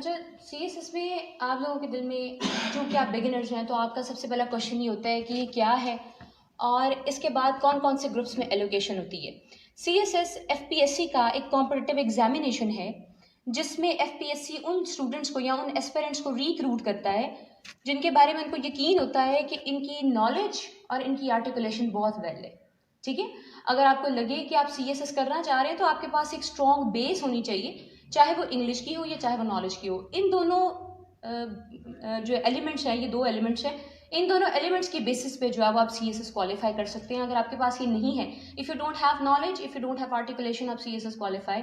अच्छा, सीएसएस में आप लोगों के दिल में, जो कि आप बिगिनर्स हैं, तो आपका सबसे पहला क्वेश्चन ये होता है कि ये क्या है और इसके बाद कौन कौन से ग्रुप्स में एलोकेशन होती है। सीएसएस एफपीएससी का एक कॉम्पिटिटिव एग्जामिनेशन है जिसमें एफपीएससी उन स्टूडेंट्स को या उन एस्पिरेंट्स को रिक्रूट करता है जिनके बारे में उनको यकीन होता है कि इनकी नॉलेज और इनकी आर्टिकुलेशन बहुत वेल है। ठीक है, अगर आपको लगे कि आप सीएसएस करना चाह रहे हैं तो आपके पास एक स्ट्रॉन्ग बेस होनी चाहिए, चाहे वो इंग्लिश की हो या चाहे वो नॉलेज की हो। इन दोनों जो एलिमेंट्स हैं, ये दो एलिमेंट्स हैं, इन दोनों एलिमेंट्स की बेसिस पे जो है वो आप सीएसएस क्वालिफाई कर सकते हैं। अगर आपके पास ये नहीं है, if you don't have knowledge, if you don't have articulation, आप सीएसएस क्वालिफाई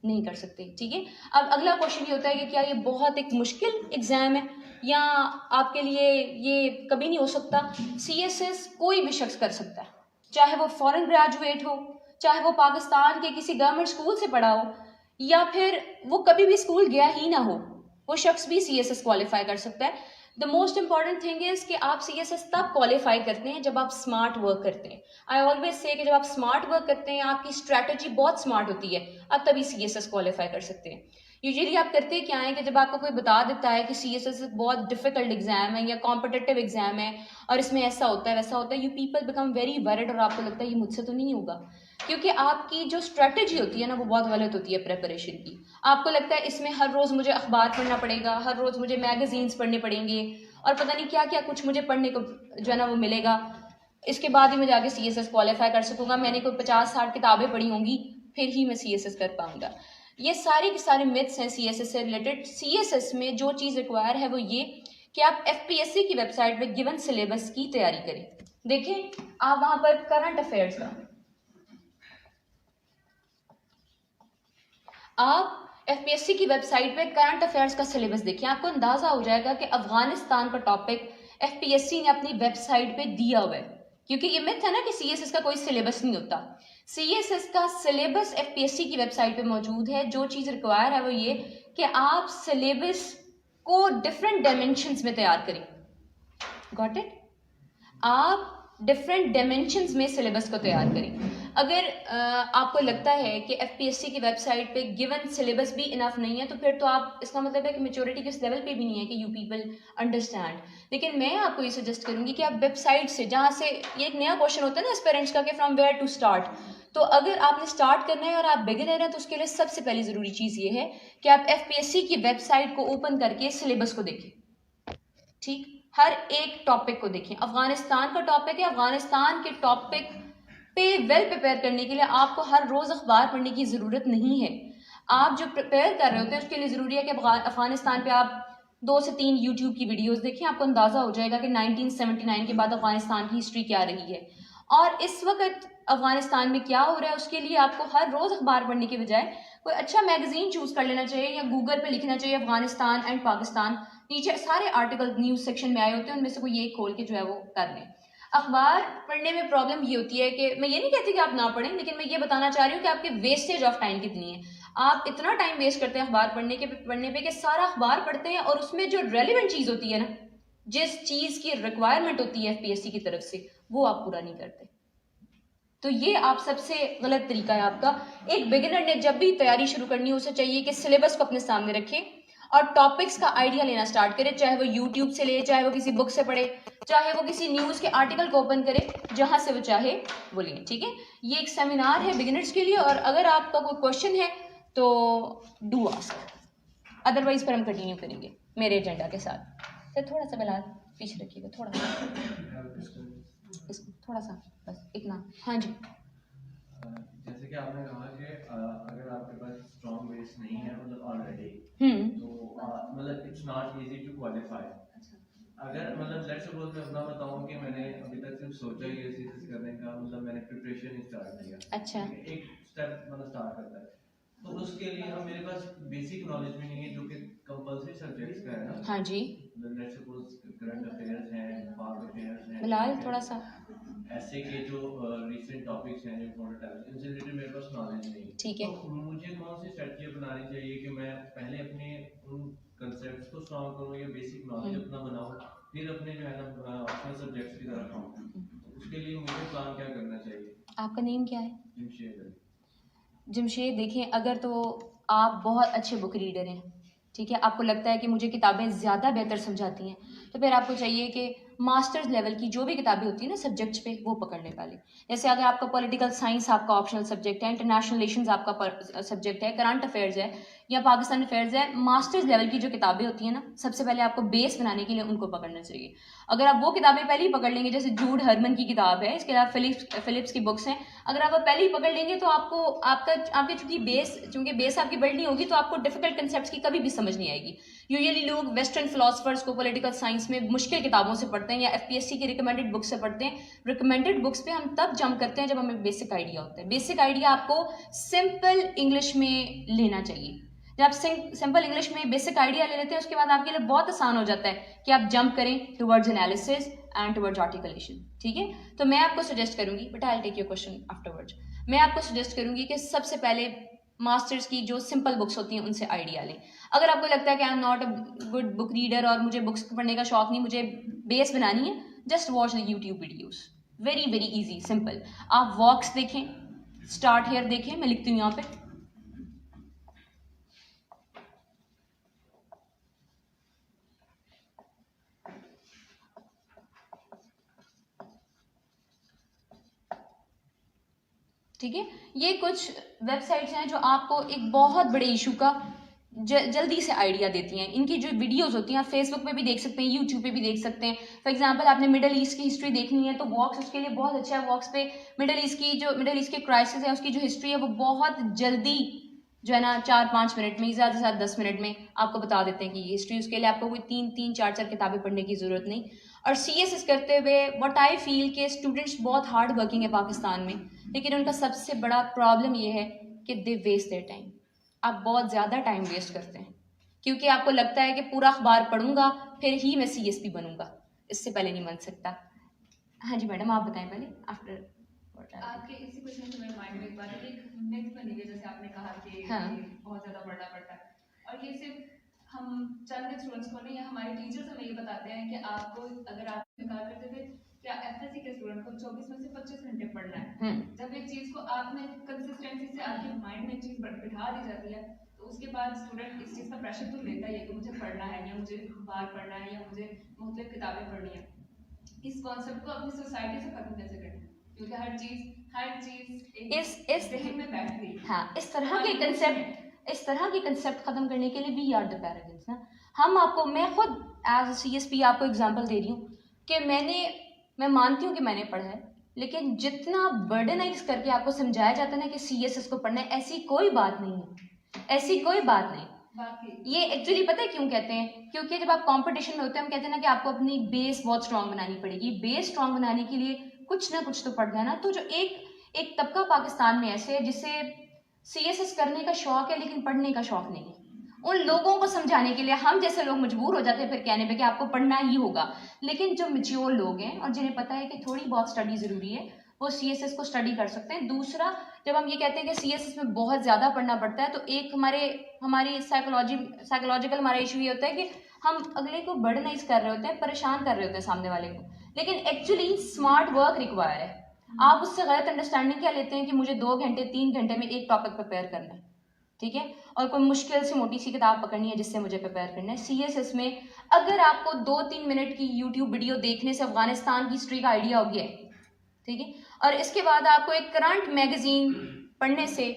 नहीं कर सकते। ठीक है, अब अगला क्वेश्चन ये होता है कि क्या ये बहुत एक मुश्किल एग्जाम है या आपके लिए ये कभी नहीं हो सकता। सीएसएस कोई भी शख्स कर सकता है, चाहे वो फॉरेन ग्रेजुएट हो, चाहे वो पाकिस्तान के किसी गवर्नमेंट स्कूल से पढ़ा हो या फिर वो कभी भी स्कूल गया ही ना हो, वो शख्स भी सीएसएस क्वालिफाई कर सकता है। The most important thing is कि आप सीएसएस तब क्वालिफाई करते हैं जब आप स्मार्ट वर्क करते हैं। आई ऑलवेज से कि जब आप स्मार्ट वर्क करते हैं, आपकी स्ट्रैटेजी बहुत स्मार्ट होती है, आप तभी सीएसएस क्वालिफाई कर सकते हैं। यूजुअली आप करते क्या है कि जब आपको कोई बता देता है कि सीएसएस एक बहुत डिफिकल्ट एग्जाम है या कॉम्पिटिटिव एग्जाम है और इसमें ऐसा होता है वैसा होता है, you people become very worried और आपको लगता है ये मुझसे तो नहीं होगा, क्योंकि आपकी जो स्ट्रेटेजी होती है ना वो बहुत गलत होती है प्रेपरेशन की। आपको लगता है इसमें हर रोज़ मुझे अखबार पढ़ना पड़ेगा, हर रोज़ मुझे मैगजीन्स पढ़ने पड़ेंगे और पता नहीं क्या क्या कुछ मुझे पढ़ने को जो है ना वो मिलेगा, इसके बाद ही मैं जाके सीएसएस क्वालिफाई कर सकूंगा, मैंने कोई 50-60 किताबें पढ़ी होंगी फिर ही मैं सीएसएस कर पाऊंगा। ये सारे के सारे मिथ्स हैं सीएसएस से रिलेटेड। सीएसएस में जो चीज़ रिक्वायर है वो ये कि आप एफपीएससी की वेबसाइट पे गिवन सिलेबस की तैयारी करें। देखें आप वहां पर करंट अफेयर्स का, आप एफपीएससी की वेबसाइट पे करंट अफेयर्स का सिलेबस देखिए, आपको अंदाजा हो जाएगा कि अफगानिस्तान का टॉपिक एफपीएससी ने अपनी वेबसाइट पे दिया हुआ है। क्योंकि ये मिथ है ना कि सीएसएस का कोई सिलेबस नहीं होता, सीएसएस का सिलेबस एफपीएससी की वेबसाइट पे मौजूद है। जो चीज़ रिक्वायर है वो ये कि आप सिलेबस को डिफरेंट डायमेंशंस में तैयार करें। Got it? आप डिफरेंट डायमेंशंस में सिलेबस को तैयार करें। अगर आपको लगता है कि एफपीएससी की वेबसाइट पे गिवन सिलेबस भी इनफ नहीं है तो फिर तो आप, इसका मतलब है कि मेच्योरिटी किस लेवल पे भी नहीं है कि यू पीपल अंडरस्टैंड। लेकिन मैं आपको ये सजेस्ट करूंगी कि आप वेबसाइट से, जहाँ से ये एक नया क्वेश्चन होता है ना एस्पिरेंट्स का कि फ्रॉम वेयर टू स्टार्ट, तो अगर आपने स्टार्ट करना है और आप बिगिनर हैं तो उसके लिए सबसे पहली ज़रूरी चीज़ ये है कि आप एफपीएससी की वेबसाइट को ओपन करके सिलेबस को देखें। ठीक, हर एक टॉपिक को देखें। अफगानिस्तान का टॉपिक है, अफगानिस्तान के टॉपिक पे वेल प्रिपेयर करने के लिए आपको हर रोज अखबार पढ़ने की जरूरत नहीं है। आप जो प्रिपेयर कर रहे होते हैं उसके लिए जरूरी है कि अफगानिस्तान पे आप 2 से 3 यूट्यूब की वीडियोस देखें, आपको अंदाजा हो जाएगा कि 1979 के बाद अफगानिस्तान की हिस्ट्री क्या रही है और इस वक्त अफगानिस्तान में क्या हो रहा है। उसके लिए आपको हर रोज अखबार पढ़ने के बजाय कोई अच्छा मैगजीन चूज कर लेना चाहिए या गूगल पे लिखना चाहिए अफगानिस्तान एंड पाकिस्तान, नीचे सारे आर्टिकल न्यूज सेक्शन में आए होते हैं, उनमें से कोई एक खोल के जो है वो कर लें। अखबार पढ़ने में प्रॉब्लम ये होती है कि मैं ये नहीं कहती कि आप ना पढ़ें, लेकिन मैं ये बताना चाह रही हूँ कि आपकी वेस्टेज ऑफ टाइम कितनी है। आप इतना टाइम वेस्ट करते हैं अखबार पढ़ने पे कि सारा अखबार पढ़ते हैं और उसमें जो रेलिवेंट चीज होती है ना, जिस चीज की रिक्वायरमेंट होती है एफपीएससी की तरफ से, वो आप पूरा नहीं करते। तो ये आप सबसे गलत तरीका है आपका। एक बिगिनर ने जब भी तैयारी शुरू करनी है उसे चाहिए कि सिलेबस को अपने सामने रखे और टॉपिक्स का आइडिया लेना स्टार्ट करे, चाहे वो यूट्यूब से ले, चाहे वो किसी बुक से पढ़े, चाहे वो किसी न्यूज़ के आर्टिकल को ओपन करे, जहां से वो चाहे वो ले। ठीक है, ये एक सेमिनार है बिगिनर्स के लिए और अगर आपका कोई क्वेश्चन है तो डू आस्क, अदरवाइज पर हम कंटिन्यू करेंगे मेरे एजेंडा के साथ। तो थोड़ा सा बिलाल पीछे रखिएगा, थोड़ा सा, इसको थोड़ा सा, बस इतना। हाँ जी, जैसे कि आपने कहा कि अगर आपके पास स्ट्रॉन्ग बेस नहीं है मतलब ऑलरेडी, तो मतलब it's not easy to qualify. अगर मतलब लेट्स सपोज मैं अपना बताऊं कि मैंने अभी तक सिर्फ सोचा ही है सीएसएस करने का, मतलब मैंने प्रिपरेशन ही स्टार्ट किया। अच्छा, एक स्टेप मतलब स्टार्ट करता है तो उसके लिए अब मेरे पास बेसिक नॉलेज भी नहीं है जो कि कंपलसरी सब्जेक्ट्स का है ना। हाँ जी, लेट्स सपोज करंट अफेयर्स हैं, पाक अफेयर्स हैं, बिलाल थोड़ा सा, ऐसे के जो रिसेंट टॉपिक्स हैं जो इम्पोर्टेंट है इनसे रिलेटेड मेरे पास नॉलेज नहीं। ठीक है। तो मुझे कौन सी स्ट्रेटजी अपनानी चाहिए कि मैं पहले अपने उन कंसेप्ट्स को स्ट्रॉन्ग करूं या बेसिक नॉलेज अपना बनाऊं, फिर अपने जो है ना ऑप्शनल सब्जेक्ट्स की तरफ आऊं? तो उसके लिए मुझे प्लान क्या करना चाहिए? आपका नेम क्या है? जमशेद। जमशेद, देखें अगर तो आप बहुत अच्छे बुक रीडर हैं, ठीक है, आपको लगता है कि मुझे किताबें ज़्यादा बेहतर समझाती हैं, तो फिर आपको चाहिए कि मास्टर्स लेवल की जो भी किताबें होती हैं ना सब्जेक्ट्स पे, वो पकड़ ले पहले। जैसे अगर आपका पॉलिटिकल साइंस आपका ऑप्शनल सब्जेक्ट है, इंटरनेशनल रिलेशंस आपका सब्जेक्ट है, करंट अफेयर्स है या पाकिस्तान अफेयर्स है, मास्टर्स लेवल की जो किताबें होती हैं ना, सबसे पहले आपको बेस बनाने के लिए उनको पकड़ना चाहिए। अगर आप वो किताबें पहले ही पकड़ लेंगे, जैसे जूड हरमन की किताब है, इसके अलावा फिलिप्स की बुक्स हैं, अगर आप वो पहले ही पकड़ लेंगे तो आपको आपके चूंकि बेस आपकी बिल्ड नहीं होगी, तो आपको डिफिकल्ट कंसेप्ट्स की कभी भी समझ नहीं आएगी। यूजुअली लोग वेस्टर्न फिलोसफर्स को पॉलिटिकल साइंस में मुश्किल किताबों से पढ़ते हैं या एफपीएससी की रिकमेंडेड बुक्स से पढ़ते हैं। रिकमेंडेड बुक्स पे हम तब जंप करते हैं जब हमें बेसिक आइडिया होता है। बेसिक आइडिया आपको सिंपल इंग्लिश में लेना चाहिए। जब आप सिंपल इंग्लिश में बेसिक आइडिया ले लेते हैं, उसके बाद आपके लिए बहुत आसान हो जाता है कि आप जंप करें towards analysis and towards articulation. ठीक है, तो मैं आपको सजेस्ट करूंगी, but I will take your question afterwards. मैं आपको सजेस्ट करूंगी कि सबसे पहले मास्टर्स की जो सिंपल बुक्स होती हैं उनसे आइडिया लें। अगर आपको लगता है कि I am not a good book reader और मुझे बुक्स पढ़ने का शौक नहीं, मुझे बेस बनानी है, just watch the YouTube videos, very very easy simple. आप वॉक्स देखें, स्टार्ट हेयर देखें, मैं लिखती हूँ यहाँ पे। ठीक है, ये कुछ वेबसाइट्स हैं जो आपको एक बहुत बड़े इशू का जल्दी से आइडिया देती हैं। इनकी जो वीडियोस होती हैं आप फेसबुक पे भी देख सकते हैं, यूट्यूब पे भी देख सकते हैं। फॉर एग्जांपल आपने मिडल ईस्ट की हिस्ट्री देखनी है तो वॉक्स उसके लिए बहुत अच्छा है। वॉक्स पे मिडल ईस्ट के क्राइसिस है, उसकी जो हिस्ट्री है वो बहुत जल्दी जो है ना 4-5 मिनट में, ज़्यादा से ज़्यादा 10 मिनट में आपको बता देते हैं कि ये हिस्ट्री। उसके लिए आपको कोई 3-4 किताबें पढ़ने की ज़रूरत नहीं। और सीएसएस करते हुए व्हाट आई फील के स्टूडेंट्स बहुत हार्ड वर्किंग है पाकिस्तान में, लेकिन उनका सबसे बड़ा प्रॉब्लम ये है कि दे वेस्ट देयर टाइम। आप बहुत ज़्यादा टाइम वेस्ट करते हैं क्योंकि आपको लगता है कि पूरा अखबार पढ़ूंगा फिर ही मैं सीएसपी बनूंगा, इससे पहले नहीं बन सकता। हाँ जी मैडम, आप बताएं पहले आफ्टर। आपके इसी क्वेश्चन से मेरे माइंड में एक बात है कि एक मिथ बनी है, जैसे आपने कहा कि हाँ। ये बहुत ज़्यादा पढ़ना पड़ता है, और ये सिर्फ हम चंद स्टूडेंट्स को नहीं, हमारे टीचर्स हमें ये बताते हैं कि आपको, अगर आप कहा करते थे क्या एफएससी के स्टूडेंट को 24 में से 25 घंटे पढ़ना है, जब एक चीज़ को आपने कंसिस्टेंसी से आपके माइंड में चीज़ बिठा दी जाती है तो उसके बाद स्टूडेंट इस चीज़ का प्रेशर तो लेता ही है कि मुझे पढ़ना है, या मुझे अखबार पढ़ना है, या मुझे मुख्तलिफ किताबें पढ़नी है। इस कॉन्सेप्ट को अपनी सोसाइटी से खत्म कैसे करें, क्योंकि हर चीज इस जहन में बैठ गई। हाँ, इस तरह के कंसेप्ट खत्म करने के लिए भी आर द पैरेंट्स ना। हम आपको, मैं खुद एज सीएसपी आपको एग्जांपल दे रही हूँ कि मैं मानती हूँ कि मैंने पढ़ा है, लेकिन जितना बर्डनाइज करके आपको समझाया जाता है ना कि सीएसएस को पढ़ना है, ऐसी कोई बात नहीं है, ऐसी कोई बात नहीं। ये एक्चुअली पता है क्यों कहते हैं, क्योंकि जब आप कंपटीशन में होते हैं हम कहते हैं ना कि आपको अपनी बेस बहुत स्ट्रांग बनानी पड़ेगी। बेस स्ट्रांग बनाने के लिए कुछ ना कुछ तो पढ़ना है ना। तो जो एक तबका पाकिस्तान में ऐसे है जिसे सीएसएस करने का शौक है लेकिन पढ़ने का शौक नहीं है, उन लोगों को समझाने के लिए हम जैसे लोग मजबूर हो जाते हैं फिर कहने पे कि आपको पढ़ना ही होगा। लेकिन जो मैच्योर लोग हैं और जिन्हें पता है कि थोड़ी बहुत स्टडी जरूरी है, वो सीएसएस को स्टडी कर सकते हैं। दूसरा, जब हम ये कहते हैं कि सीएसएस में बहुत ज़्यादा पढ़ना पड़ता है, तो एक हमारी साइकोलॉजिकल हमारा इशू ये होता है कि हम अगले को बर्डनाइज कर रहे होते हैं, परेशान कर रहे होते हैं सामने वाले को, लेकिन एक्चुअली स्मार्ट वर्क रिक्वायर है। आप उससे गलत अंडरस्टैंडिंग क्या लेते हैं कि मुझे 2 घंटे 3 घंटे में एक टॉपिक प्रिपेयर करना है, ठीक है, और कोई मुश्किल से मोटी सी किताब पकड़नी है जिससे मुझे प्रिपेयर करना है। सीएसएस में अगर आपको 2-3 मिनट की यूट्यूब वीडियो देखने से अफगानिस्तान की हिस्ट्री का आइडिया हो गया है, ठीक है, और इसके बाद आपको एक करंट मैगजीन पढ़ने से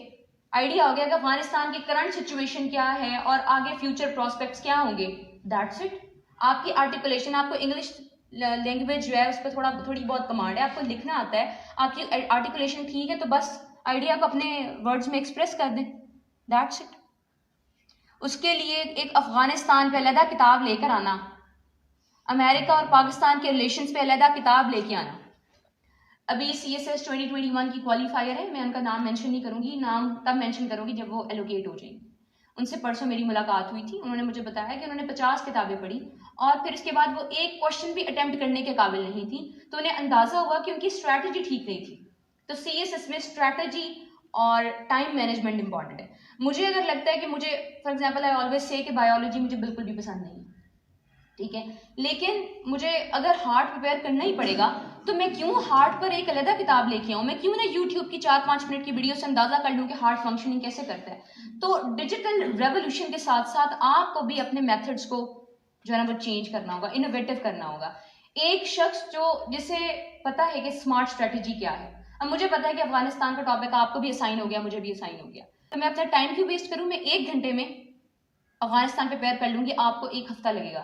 आइडिया हो गया कि अफगानिस्तान की करंट सिचुएशन क्या है और आगे फ्यूचर प्रोस्पेक्ट्स क्या होंगे, दैट्स इट। आपकी आर्टिकुलेशन, आपको इंग्लिश लैंग्वेज जो है उस पर थोड़ी बहुत कमांड है, आपको लिखना आता है, आपकी आर्टिकुलेशन ठीक है, तो बस आइडिया को अपने वर्ड्स में एक्सप्रेस कर दें, दैट्स इट। उसके लिए एक अफगानिस्तान पे अलहदा किताब लेकर आना, अमेरिका और पाकिस्तान के रिलेशंस पे अलहदा किताब लेके आना। अभी सीएसएस 2021 की क्वालिफायर है, मैं उनका नाम मेंशन नहीं करूंगी, नाम तब मेंशन करूंगी जब वो एलोकेट हो जाएंगे। उनसे परसों मेरी मुलाकात हुई थी, उन्होंने मुझे बताया कि उन्होंने 50 किताबें पढ़ी और फिर इसके बाद वो एक क्वेश्चन भी अटेम्प्ट करने के काबिल नहीं थी, तो उन्हें अंदाजा हुआ कि उनकी स्ट्रैटेजी ठीक नहीं थी। तो सीएसएस में स्ट्रैटेजी और टाइम मैनेजमेंट इंपॉर्टेंट है। मुझे अगर लगता है कि मुझे, for example I always say कि बायोलॉजी मुझे बिल्कुल भी पसंद नहीं है, ठीक है, लेकिन मुझे अगर हार्ड प्रिपेयर करना ही पड़ेगा तो मैं क्यों हार्ड पर एक अलग किताब लेके आऊँ, मैं क्यों ना यूट्यूब की 4-5 मिनट की वीडियो से अंदाजा कर लूँ कि हार्ट फंक्शनिंग कैसे करता है। तो डिजिटल रेवोल्यूशन के साथ साथ आपको भी अपने मेथड्स को जो है ना वो चेंज करना होगा, इनोवेटिव करना होगा। एक शख्स जिसे पता है कि स्मार्ट स्ट्रेटेजी क्या है, अब मुझे पता है कि अफगानिस्तान का टॉपिक आपको भी असाइन हो गया, मुझे भी असाइन हो गया, तो मैं अपना टाइम क्यों वेस्ट करूँ, मैं 1 घंटे में अफगानिस्तान प्रिपेयर कर लूंगी, आपको 1 हफ्ता लगेगा,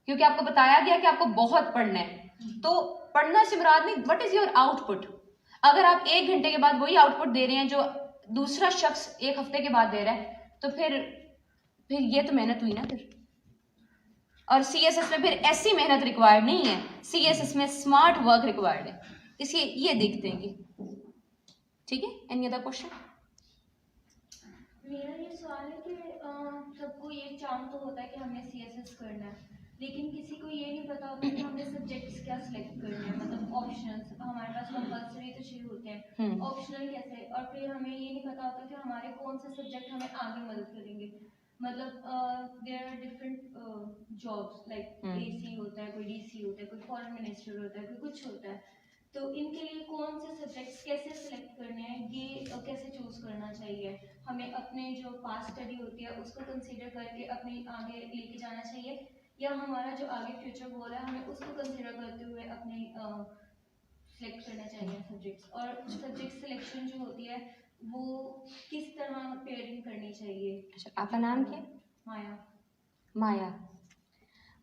क्योंकि आपको बताया गया कि आपको बहुत पढ़ना है। तो पढ़ना से मुराद नहीं, व्हाट इज योर आउटपुट। अगर आप 1 घंटे के बाद वही आउटपुट दे रहे हैं जो दूसरा शख्स 1 हफ्ते के बाद दे रहा है, तो फिर ये तो मेहनत हुई ना फिर। और सीएसएस में फिर ऐसी मेहनत रिक्वायर्ड नहीं है, सीएसएस में स्मार्ट वर्क रिक्वायर्ड है, इसलिए ये देखते हैं कि ठीक है। Any other question? मेरा ये सवाल है कि सबको ये चाम तो होता है कि हमें सीएसएस करना है, लेकिन किसी को ये नहीं पता होता कि हमें सब्जेक्ट्स क्या सिलेक्ट करने हैं, मतलब ऑप्शनल्स हमारे पास कंपल्सरी तो शुरू होते हैं, ऑप्शनल कैसे, और फिर हमें ये नहीं पता होता कि हमारे कौन से सब्जेक्ट हमें आगे मदद करेंगे। मतलब there are different jobs, like AC होता है, कोई डीसी होता है, कोई फॉरेन मिनिस्टर होता है, कोई कुछ होता है, तो इनके लिए कौन से सब्जेक्ट्स कैसे सिलेक्ट करने हैं, ये कैसे चूज करना चाहिए, हमें अपने जो पास्ट स्टडी होती है उसको कंसीडर करके अपने आगे लेके जाना चाहिए, या हमारा जो आगे फ्यूचर गोल है हमें उसको कंसीडर करते हुए अपने सिलेक्ट करना चाहिए सब्जेक्ट्स। और सब्जेक्ट सिलेक्शन जो होती है वो किस तरह पेयरिंग करनी चाहिए। अच्छा, आपका नाम क्या? माया।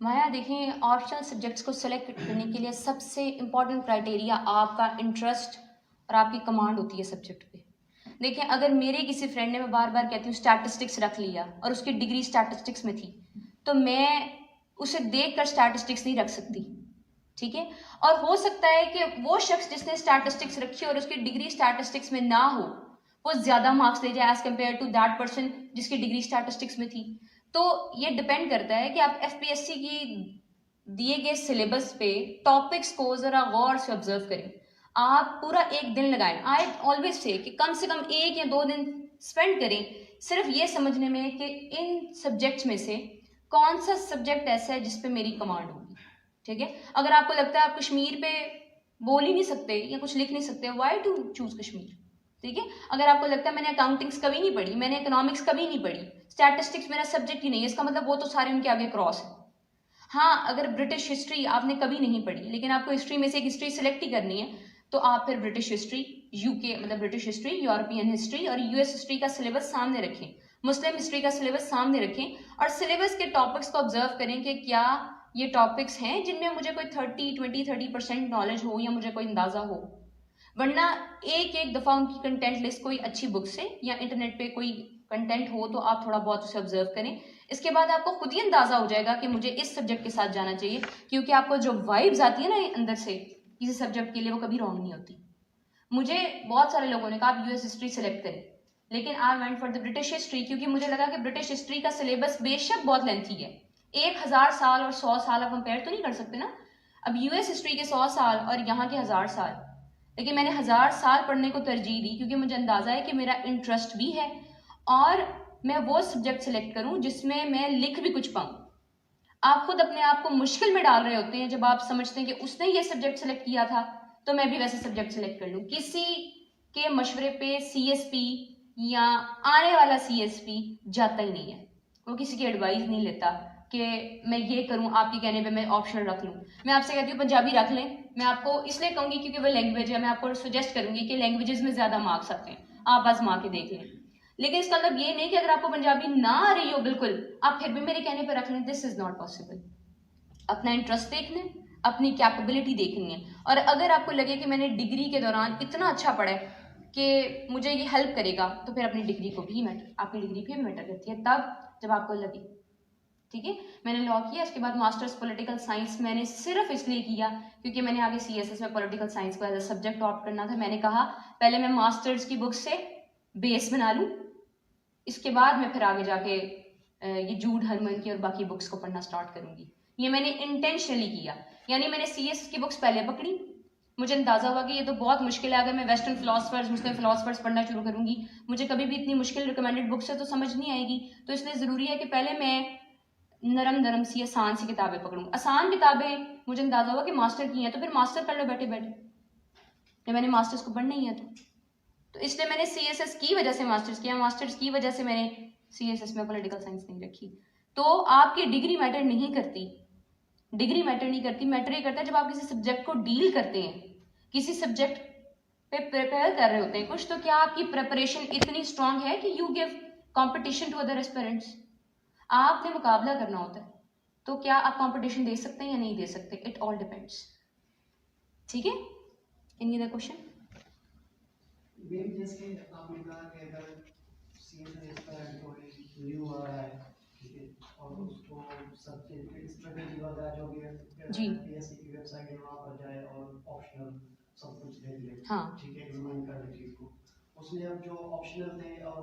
माया, देखें, ऑप्शनल सब्जेक्ट्स को सेलेक्ट करने के लिए सबसे इम्पॉर्टेंट क्राइटेरिया आपका इंटरेस्ट और आपकी कमांड होती है सब्जेक्ट पे। देखें, अगर मेरे किसी फ्रेंड ने, मैं बार बार कहती हूँ, स्टैटिस्टिक्स रख लिया और उसकी डिग्री स्टैटिस्टिक्स में थी, तो मैं उसे देख कर स्टैटिस्टिक्स नहीं रख सकती, ठीक है। और हो सकता है कि वो शख्स जिसने स्टैटिस्टिक्स रखी और उसकी डिग्री स्टैटिस्टिक्स में ना हो, वो ज्यादा मार्क्स ले जाए as compare to that person जिसकी डिग्री स्टैटिस्टिक्स में थी। तो ये डिपेंड करता है कि आप एफपीएससी की दिए गए सिलेबस पे टॉपिक्स को जरा गौर से ऑब्जर्व करें। आप पूरा 1 दिन लगाएं। आई ऑलवेज से कि कम से कम 1 या 2 दिन स्पेंड करें सिर्फ ये समझने में कि इन सब्जेक्ट्स में से कौन सा सब्जेक्ट ऐसा है जिस पे मेरी कमांड होगी, ठीक है। अगर आपको लगता है आप कश्मीर पे बोल ही नहीं सकते या कुछ लिख नहीं सकते, व्हाई टू चूज कश्मीर, ठीक है। अगर आपको लगता है मैंने अकाउंटिंग्स कभी नहीं पढ़ी, मैंने इकोनॉमिक्स कभी नहीं पढ़ी, स्टैटिस्टिक्स मेरा सब्जेक्ट ही नहीं है, इसका मतलब वो तो सारे उनके आगे क्रॉस है। हाँ, अगर ब्रिटिश हिस्ट्री आपने कभी नहीं पढ़ी लेकिन आपको हिस्ट्री में से एक हिस्ट्री सिलेक्ट ही करनी है, तो आप फिर ब्रिटिश हिस्ट्री, यूके मतलब ब्रिटिश हिस्ट्री, यूरोपियन हिस्ट्री और यूएस हिस्ट्री का सिलेबस सामने रखें, मुस्लिम हिस्ट्री का सिलेबस सामने रखें और सिलेबस के टॉपिक्स को ऑब्जर्व करें कि क्या ये टॉपिक्स हैं जिनमें मुझे कोई 30% नॉलेज हो या मुझे कोई अंदाजा हो। वरना एक दफा उनकी कंटेंट लिस्ट कोई अच्छी बुक से या इंटरनेट पे कोई कंटेंट हो तो आप थोड़ा बहुत उसे ऑब्जर्व करें, इसके बाद आपको खुद ही अंदाजा हो जाएगा कि मुझे इस सब्जेक्ट के साथ जाना चाहिए, क्योंकि आपको जो वाइब्स आती है ना अंदर से किसी सब्जेक्ट के लिए, वो कभी रॉन्ग नहीं होती। मुझे बहुत सारे लोगों ने कहा आप यूएस हिस्ट्री सेलेक्ट करें, लेकिन I went for the British history, क्योंकि मुझे लगा कि ब्रिटिश हिस्ट्री का सिलेबस बेशक बहुत लेंथी है, 1000 साल और 100 साल आप कंपेयर तो नहीं कर सकते ना। अब यूएस हिस्ट्री के 100 साल और यहाँ के 1000 साल, लेकिन मैंने 1000 साल पढ़ने को तरजीह दी क्योंकि मुझे अंदाजा है कि मेरा इंटरेस्ट भी है और मैं वो सब्जेक्ट सेलेक्ट करूं जिसमें मैं लिख भी कुछ पाऊं। आप खुद अपने आप को मुश्किल में डाल रहे होते हैं जब आप समझते हैं कि उसने ये सब्जेक्ट सेलेक्ट किया था तो मैं भी वैसे सब्जेक्ट सेलेक्ट कर लूं। किसी के मशवरे पे सीएसपी या आने वाला सीएसपी जाता ही नहीं है, वो किसी की एडवाइस नहीं लेता कि मैं ये करूं, आपके कहने पे मैं ऑप्शन रख लूं। मैं आपसे कहती हूँ पंजाबी रख लें, मैं आपको इसलिए कहूंगी क्योंकि वो लैंग्वेज है, मैं आपको सजेस्ट करूंगी कि लैंग्वेजेस में ज्यादा मार्क्स आते हैं, आप आजमा के देख लें। लेकिन इसका मतलब ये नहीं कि अगर आपको पंजाबी ना आ रही हो बिल्कुल, आप फिर भी मेरे कहने पर रख लें, दिस इज नॉट पॉसिबल। अपना इंटरेस्ट देखना है, अपनी कैपेबिलिटी देखनी है, और अगर आपको लगे कि मैंने डिग्री के दौरान इतना अच्छा पढ़ा है कि मुझे ये हेल्प करेगा, तो फिर अपनी डिग्री को भी आपकी डिग्री भी मैटर करती है तब जब आपको लगे, ठीक है। मैंने लॉ किया, इसके बाद मास्टर्स पॉलिटिकल साइंस मैंने सिर्फ इसलिए किया क्योंकि मैंने आगे सीएसएस में पॉलिटिकल साइंस को एज अ सब्जेक्ट ऑप्ट करना था। मैंने कहा पहले मैं मास्टर्स की बुक से बेस बना लूं, इसके बाद मैं फिर आगे जाके ये जूड हरमन की और बाकी बुक्स को पढ़ना स्टार्ट करूंगी। ये मैंने इंटेंशनली किया, यानी मैंने सीएसएस की बुक्स पहले पकड़ी, मुझे अंदाजा हुआ कि ये तो बहुत मुश्किल है, अगर मैं वेस्टर्न फिलोसफर्स, मुस्लिम फिलोसफर्स पढ़ना शुरू करूंगी मुझे कभी भी इतनी मुश्किल रिकमेंडेड बुक्स है तो समझ नहीं आएगी, तो इसलिए ज़रूरी है कि पहले मैं नरम नरम सी आसान सी किताबें पकड़ूँ। आसान किताबें मुझे अंदाजा हुआ कि मास्टर की हैं, तो फिर मास्टर कर लो बैठे बैठे, या मैंने मास्टर्स को पढ़ना ही है तो इसलिए मैंने CSS की वजह से मास्टर्स किया, मास्टर्स की वजह से मैंने CSS में पॉलिटिकल साइंस नहीं रखी। तो आपकी डिग्री मैटर नहीं करती, डिग्री मैटर नहीं करती, मैटर ये करता है जब आप किसी सब्जेक्ट को डील करते हैं, किसी सब्जेक्ट पे प्रिपेयर कर रहे होते हैं कुछ, तो क्या आपकी प्रिपरेशन इतनी स्ट्रांग है कि you give competition to other aspirants. आपने मुकाबला करना होता है, तो क्या आप कंपटीशन दे सकते हैं या नहीं दे सकते, इट ऑल डिपेंड्स। ठीक है, एनी अदर क्वेश्चन? मैम जैसे आपने कहा कि अगर CSS एस्पिरेंट कोई न्यू आ रहा है, ठीक है, और उसको सब्जेक्ट स्ट्रेटजी वगैरह जो भी जी। PSC की वेबसाइट है वहाँ पर जाए और ऑप्शनल सब कुछ देख ले, हाँ। ठीक है, एग्जामिन कर ले चीज़ को। उसने अब जो ऑप्शनल थे और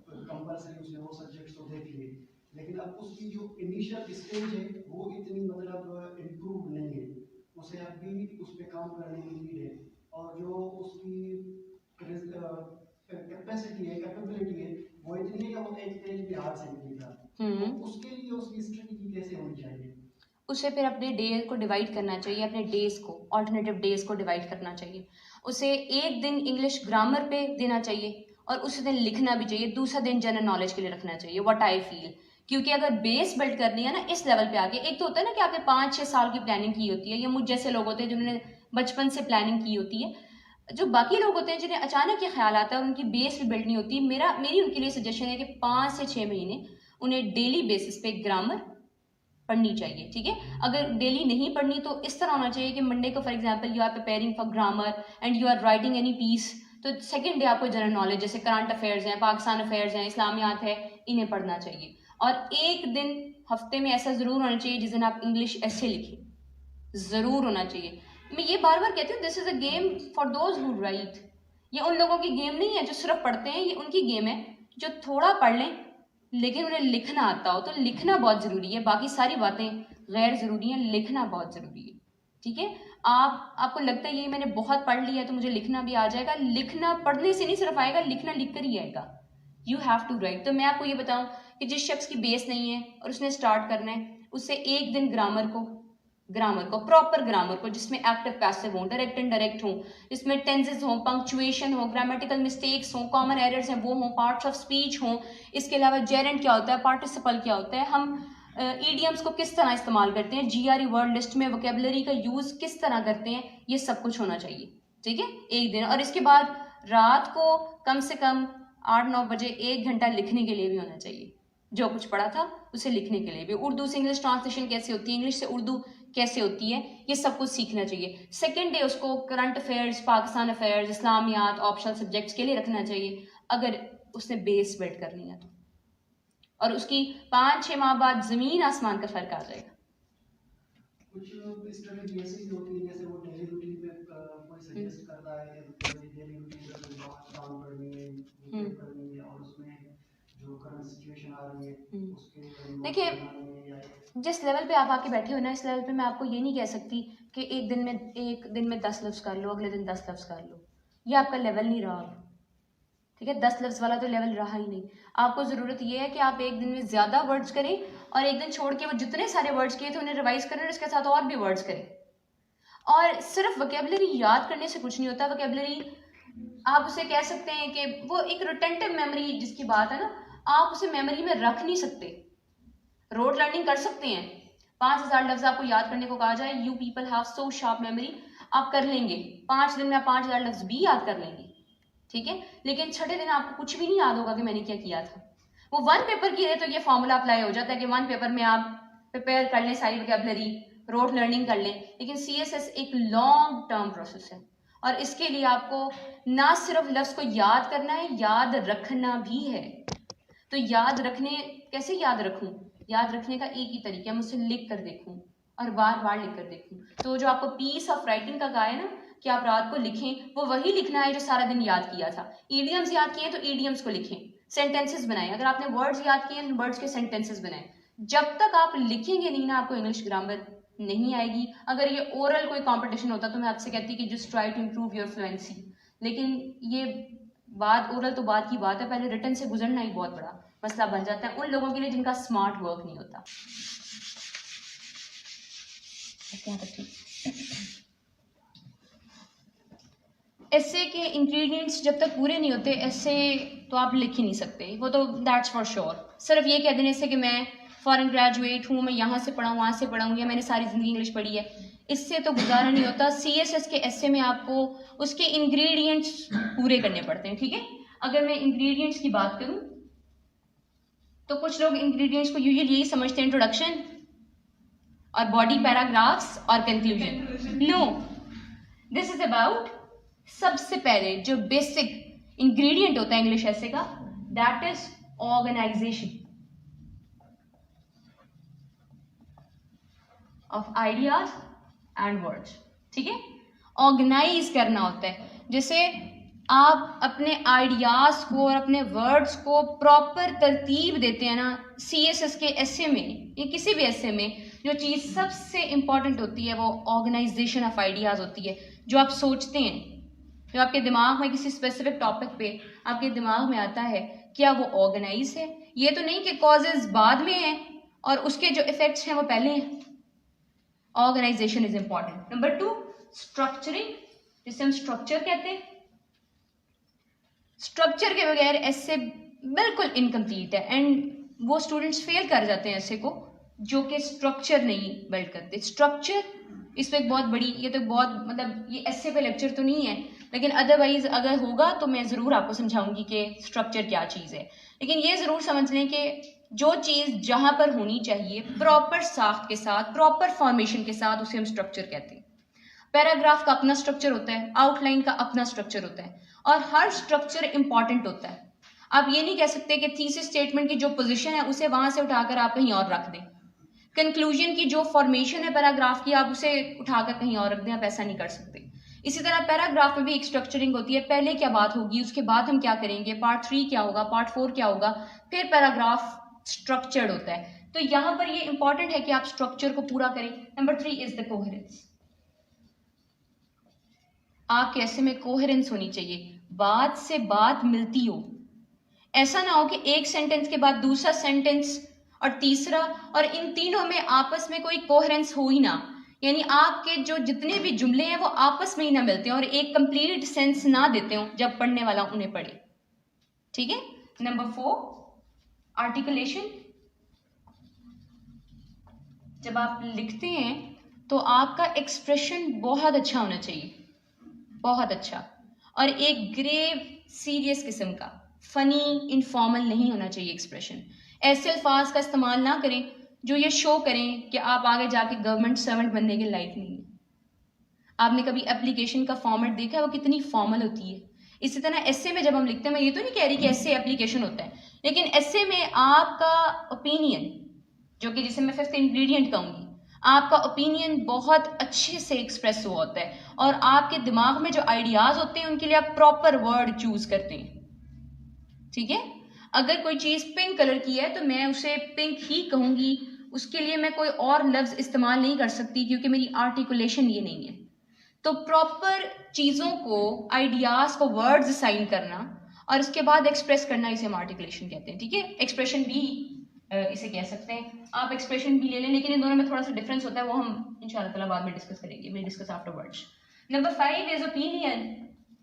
कंपल्सरी उसने वो सब्जेक्ट्स तो देख लिए, लेकिन अब उसकी जो इनिशियल स्टेज है वो इतनी मतलब इम्प्रूव नहीं है, उसे अभी उस पर काम करने की नीड है, और जो उसकी कैपेसिटी है, कैपेबिलिटी है, वो इतनी है कि वो एक पेज भी हाथ से नहीं लिखा, तो उसके लिए उसकी स्ट्रेटजी कैसे होनी चाहिए? उसे फिर अपने डे को डिवाइड करना चाहिए, अपने डेज को, ऑल्टरनेटिव डेज को डिवाइड करना चाहिए। उसे एक दिन इंग्लिश ग्रामर पे देना चाहिए और उसी दिन लिखना भी चाहिए, दूसरा दिन जनरल नॉलेज के लिए रखना चाहिए, व्हाट आई फील। क्योंकि अगर बेस बिल्ड करनी है ना इस लेवल पे आके, एक तो होता है ना कि आपने 5-6 साल की प्लानिंग की होती है, या मुझ जैसे लोग होते हैं जिन्होंने बचपन से प्लानिंग की होती है, जो बाकी लोग होते हैं जिन्हें अचानक ये ख्याल आता है, उनकी बेस भी बिल्ड नहीं होती। मेरी उनके लिए सजेशन है कि 5 से 6 महीने उन्हें डेली बेसिस पे ग्रामर पढ़नी चाहिए। ठीक है, अगर डेली नहीं पढ़नी तो इस तरह होना चाहिए कि मंडे को for example you are preparing for grammar and you are writing any piece, तो सेकंड डे आपको जनरल नॉलेज जैसे करंट अफेयर्स हैं, पाकिस्तान अफेयर्स हैं, इस्लामियात है, इन्हें पढ़ना चाहिए। और एक दिन हफ्ते में ऐसा जरूर होना चाहिए जिस दिन आप इंग्लिश ऐसे लिखें, जरूर होना चाहिए। मैं ये बार बार कहती हूँ, this is a game for those who right. ये उन लोगों की गेम नहीं है जो सिर्फ पढ़ते हैं, ये उनकी गेम है जो थोड़ा पढ़ लें लेकिन उन्हें लिखना आता हो। तो लिखना बहुत जरूरी है, बाकी सारी बातें गैर जरूरी हैं, लिखना बहुत जरूरी है। ठीक है, आपको लगता है ये मैंने बहुत पढ़ लिया है तो मुझे लिखना भी आ जाएगा, लिखना पढ़ने से नहीं सिर्फ आएगा, लिखना लिख कर ही आएगा। You have to write. तो मैं आपको ये बताऊं कि जिस शख्स की बेस नहीं है और उसने स्टार्ट करना है, उससे एक दिन ग्रामर को प्रॉपर ग्रामर को, जिसमें एक्टिव पैसिव हो, डायरेक्ट इनडायरेक्ट हो, जिसमें टेंसेस हो, पंक्चुएशन हो, ग्रामेटिकल मिस्टेक्स हो, कॉमन एरर्स हैं वो हो, पार्ट्स ऑफ स्पीच हो, इसके अलावा जेरेंट क्या होता है, पार्टिसिपल क्या होता है, हम ईडियम्स को किस तरह इस्तेमाल करते हैं, GRE वर्ड लिस्ट में वोकेबलरी का यूज किस तरह करते हैं, ये सब कुछ होना चाहिए। ठीक है, एक दिन। और इसके बाद रात को कम से कम 8-9 बजे 1 घंटा लिखने के लिए भी होना चाहिए, जो कुछ पढ़ा था उसे लिखने के लिए भी। उर्दू से इंग्लिश ट्रांसलेशन कैसे होती है, इंग्लिश से उर्दू कैसे होती है, ये सब कुछ सीखना चाहिए। सेकेंड डे उसको करंट अफेयर्स, पाकिस्तान अफेयर्स, इस्लामियात, ऑप्शनल सब्जेक्ट्स के लिए रखना चाहिए, अगर उसने बेस बिल्ड करनी है तो। और उसकी 5-6 माह बाद जमीन आसमान का फर्क आ जाएगा। कुछ स्ट्रेटजी ऐसी भी होती है, जैसे वो डेली रूटीन पे कोई सजेस्ट करता है कि डेली रूटीन पे काम करनी है, करनी है, और उसमें जो करंट सिचुएशन आ रही है उसके देखिए, जिस लेवल पे आप आके बैठे हो ना, इस लेवल पे मैं आपको ये नहीं कह सकती कि एक दिन में 10 लफ्ज़ कर लो, अगले दिन 10 लफ्ज़ कर लो, ये आपका लेवल नहीं रहा। ठीक है, 10 लफ्ज़ वाला तो लेवल रहा ही नहीं। आपको ज़रूरत ये है कि आप एक दिन में ज़्यादा वर्ड्स करें और एक दिन छोड़ के वो जितने सारे वर्ड्स किए थे उन्हें रिवाइज करें और इसके साथ और भी वर्ड्स करें। और सिर्फ वोकेबलरी याद करने से कुछ नहीं होता। वोकेबलरी आप उसे कह सकते हैं कि वो एक रिटेंटिव मेमोरी जिसकी बात है ना, आप उसे मेमोरी में रख नहीं सकते। रोड लर्निंग कर सकते हैं, 5000 लफ्ज आपको याद करने को कहा जाए, you people have so sharp memory, आप कर लेंगे 5 दिन में, आप 5000 लफ्ज भी याद कर लेंगे। ठीक है, लेकिन छठे दिन आपको कुछ भी नहीं याद होगा कि मैंने क्या किया था। वो 1 पेपर की है तो ये फॉर्मूला अप्लाई हो जाता है कि 1 पेपर में आप प्रिपेयर कर लें सारी वोकेबलरी, रोड लर्निंग कर लें। लेकिन CSS एक लॉन्ग टर्म प्रोसेस है और इसके लिए आपको ना सिर्फ लफ्ज को याद करना है, याद रखना भी है। तो याद रखने, कैसे याद रखूं? याद रखने का एक ही तरीका है, मैं उसे लिख कर देखूं और बार बार लिख कर देखूं। तो जो आपको पीस ऑफ राइटिंग का कहा है ना कि आप रात को लिखें, वो वही लिखना है जो सारा दिन याद किया था। ईडियम्स याद किए तो ईडियम्स को लिखें, सेंटेंसेस बनाएं। अगर आपने वर्ड्स याद किए तो वर्ड्स के सेंटेंसेस बनाएं। जब तक आप लिखेंगे नहीं ना, आपको इंग्लिश ग्रामर नहीं आएगी। अगर ये ओरल कोई कंपटीशन होता तो मैं आपसे कहती कि just try to improve your fluency, लेकिन ये बात ओरल तो बात की बात है, पहले रिटन से गुजरना ही बहुत बड़ा मसला बन जाता है उन लोगों के लिए जिनका स्मार्ट वर्क नहीं होता। ऐसे के इंग्रेडिएंट्स जब तक पूरे नहीं होते ऐसे तो आप लिख ही नहीं सकते, वो तो दैट्स फॉर श्योर। सिर्फ ये कह देने से कि मैं फॉरेन ग्रेजुएट हूँ, मैं यहाँ से पढ़ा हूँ, वहाँ से पढ़ा हूँ, या मैंने सारी ज़िंदगी इंग्लिश पढ़ी है, इससे तो गुजारा नहीं होता। CSS के ऐसे में आपको उसके इंग्रेडिएंट्स पूरे करने पड़ते हैं, ठीक है। अगर मैं इंग्रेडिएंट्स की बात करूँ तो कुछ लोग इंग्रेडिएंट्स को यूजुअली यही समझते हैं, इंट्रोडक्शन और बॉडी पैराग्राफ्स और conclusion. No, this is about सबसे पहले जो बेसिक इंग्रेडिएंट होता है इंग्लिश ऐसे का, that is organisation of ideas and words, ठीक है। ऑर्गेनाइज करना होता है, जैसे आप अपने आइडियाज को और अपने वर्ड्स को प्रॉपर तरतीब देते हैं ना। CSS के ऐसे में या किसी भी ऐसे में जो चीज़ सबसे इंपॉर्टेंट होती है वो ऑर्गेनाइजेशन ऑफ आइडियाज होती है। जो आप सोचते हैं, जो आपके दिमाग में किसी स्पेसिफिक टॉपिक पे आपके दिमाग में आता है, क्या वो ऑर्गेनाइज है? ये तो नहीं कि कॉजेज बाद में हैं और उसके जो इफेक्ट्स हैं वो पहले हैं। Organisation is important. Number 2, structuring, जिसे हम स्ट्रक्चर कहते हैं। स्ट्रक्चर के बगैर ऐसे बिल्कुल इनकम्प्लीट है एंड वो स्टूडेंट्स फेल कर जाते हैं ऐसे को जो कि स्ट्रक्चर नहीं बिल्ड करते। स्ट्रक्चर इस पे एक बहुत बड़ी, ये तो बहुत मतलब ये ऐसे पे लेक्चर तो नहीं है, लेकिन अदरवाइज अगर होगा तो मैं ज़रूर आपको समझाऊंगी कि स्ट्रक्चर क्या चीज़ है। लेकिन ये ज़रूर समझ लें कि जो चीज़ जहाँ पर होनी चाहिए प्रॉपर साख्त के साथ, प्रॉपर फॉर्मेशन के साथ, उसे हम स्ट्रक्चर कहते हैं। पैराग्राफ का अपना स्ट्रक्चर होता है, आउटलाइन का अपना स्ट्रक्चर होता है और हर स्ट्रक्चर इंपॉर्टेंट होता है। आप ये नहीं कह सकते कि थीसिस स्टेटमेंट की जो पोजीशन है उसे वहां से उठाकर आप कहीं और रख दें। कंक्लूजन की जो फॉर्मेशन है पैराग्राफ की, आप उसे उठाकर कहीं और रख दें, आप ऐसा नहीं कर सकते। इसी तरह पैराग्राफ में भी एक स्ट्रक्चरिंग होती है, पहले क्या बात होगी, उसके बाद हम क्या करेंगे, पार्ट 3 क्या होगा, पार्ट 4 क्या होगा, फिर पैराग्राफ स्ट्रक्चर्ड होता है। तो यहाँ पर ये इंपॉर्टेंट है कि आप स्ट्रक्चर को पूरा करें। Number 3 is the coherence. आपके ऐसे में कोहेरेंस होनी चाहिए, बात से बात मिलती हो। ऐसा ना हो कि एक सेंटेंस के बाद दूसरा सेंटेंस और तीसरा, और इन तीनों में आपस में कोई कोहेरेंस हो ही ना, यानी आपके जो जितने भी जुमले हैं वो आपस में ही ना मिलते हैं और एक कंप्लीट सेंस ना देते हो जब पढ़ने वाला उन्हें पढ़े, ठीक है। Number 4, articulation. जब आप लिखते हैं तो आपका एक्सप्रेशन बहुत अच्छा होना चाहिए, बहुत अच्छा, और एक ग्रेव सीरियस किस्म का, फनी इनफॉर्मल नहीं होना चाहिए एक्सप्रेशन। ऐसे अल्फाज का इस्तेमाल ना करें जो ये शो करें कि आप आगे जाके गवर्नमेंट सर्वेंट बनने के लायक नहीं है। आपने कभी एप्लीकेशन का फॉर्मेट देखा है, वो कितनी फॉर्मल होती है। इसी तरह ऐसे में जब हम लिखते हैं, मैं ये तो नहीं कह रही कि ऐसे एप्लीकेशन होता है, लेकिन ऐसे में आपका ओपिनियन, जो कि जिसे मैं 5th इंग्रेडिएंट कहूँगी, आपका ओपिनियन बहुत अच्छे से एक्सप्रेस हुआ होता है और आपके दिमाग में जो आइडियाज होते हैं उनके लिए आप प्रॉपर वर्ड चूज करते हैं, ठीक है। अगर कोई चीज़ पिंक कलर की है तो मैं उसे पिंक ही कहूँगी, उसके लिए मैं कोई और लफ्ज़ इस्तेमाल नहीं कर सकती क्योंकि मेरी आर्टिकुलेशन ये नहीं है। तो प्रॉपर चीज़ों को, आइडियाज़ को वर्ड्स असाइन करना और उसके बाद एक्सप्रेस करना, इसे हम आर्टिकुलेशन कहते हैं, ठीक है। एक्सप्रेशन भी इसे कह सकते हैं, आप एक्सप्रेशन भी ले लें, लेकिन इन दोनों में थोड़ा सा डिफरेंस होता है, वो हम इंशाल्लाह ताला बाद में डिस्कस करेंगे, we discuss afterwards. Number 5 is opinion.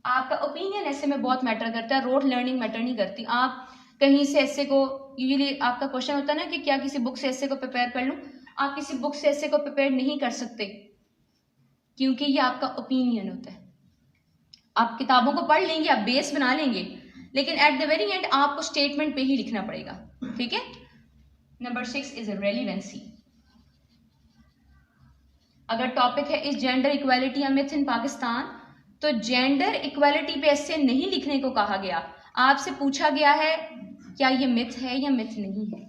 आपका ओपिनियन ऐसे में बहुत मैटर करता है, रोड लर्निंग मैटर नहीं करती। आप कहीं से ऐसे को, यूजुअली आपका क्वेश्चन होता है ना कि क्या किसी बुक से ऐसे को प्रिपेयर कर लूँ, आप किसी बुक से ऐसे को प्रिपेयर नहीं कर सकते क्योंकि ये आपका ओपिनियन होता है। आप किताबों को पढ़ लेंगे, आप बेस बना लेंगे, लेकिन एट द वेरी एंड आपको स्टेटमेंट पे ही लिखना पड़ेगा, ठीक है। Number 6 is relevancy. अगर टॉपिक है is gender equality a myth in Pakistan, तो जेंडर इक्वालिटी पे ऐसे नहीं लिखने को कहा गया, आपसे पूछा गया है क्या ये मिथ है या मिथ नहीं है।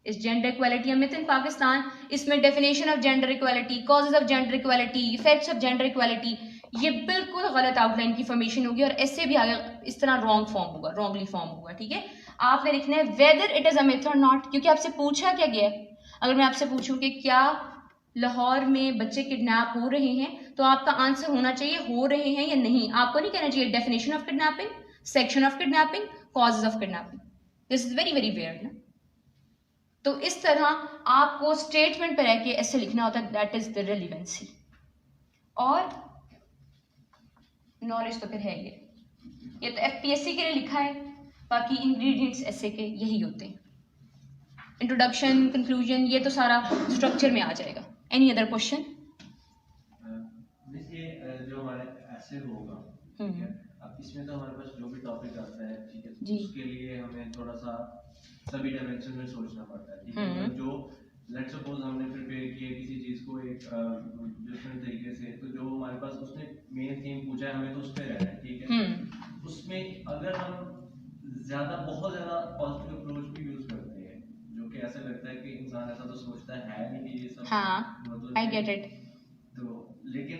इस gender equality a myth in Pakistan, इसमें definition of gender equality, causes of gender equality, effects of gender equality, ये बिल्कुल गलत आउटलाइन की फॉर्मेशन होगी और ऐसे भी आगे इस तरह रॉन्ग फॉर्म होगा, रॉन्गली फॉर्म होगा, ठीक है। आपने लिखना है whether it is a myth और नॉट, क्योंकि आपसे पूछा क्या गया है। अगर मैं आपसे पूछूं कि क्या लाहौर में बच्चे किडनैप हो रहे हैं, तो आपका आंसर होना चाहिए हो रहे हैं या नहीं। आपको नहीं कहना चाहिए definition of kidnapping, section of kidnapping, causes of kidnapping, this is very very rare ना। तो इस तरह आपको स्टेटमेंट पर रह के ऐसे लिखना होता है, दैट इज द रेलिवेंसी। और नॉलेज तो फिर है ये तो एफपीएससी के लिए लिखा है, बाकी इंग्रेडिएंट्स ऐसे के यही होते हैं। इंट्रोडक्शन, कंक्लूजन, ये तो सारा स्ट्रक्चर में आ जाएगा। Any other question? ये जो हमारे ऐसे होगा, ठीक है, अब इसमें तो हमारे पास जो भी टॉपिक आता है, ठीक है, जी। उसके लिए हमें थोड़ा सा सभी डायमेंशन में सोचना पड़ता है, ठीक है। मतलब जो लेट्स सपोज हमने प्रिपेयर किया किसी चीज को एक डिफरेंट तरीके से, तो जो हमारे पास उसने मेन थीम पूछा है, हमें तो उस पे रहना है, ठीक है। उसमें अगर हम ज्यादा बहुत ज्यादा पॉजिटिव अप्रोच भी यूज करते हैं, जो कि ऐसा लगता है कि इंसान ऐसा तो सोचता है नहीं कि ये सब, हाँ, मतलब आई गेट इट। तो लेकिन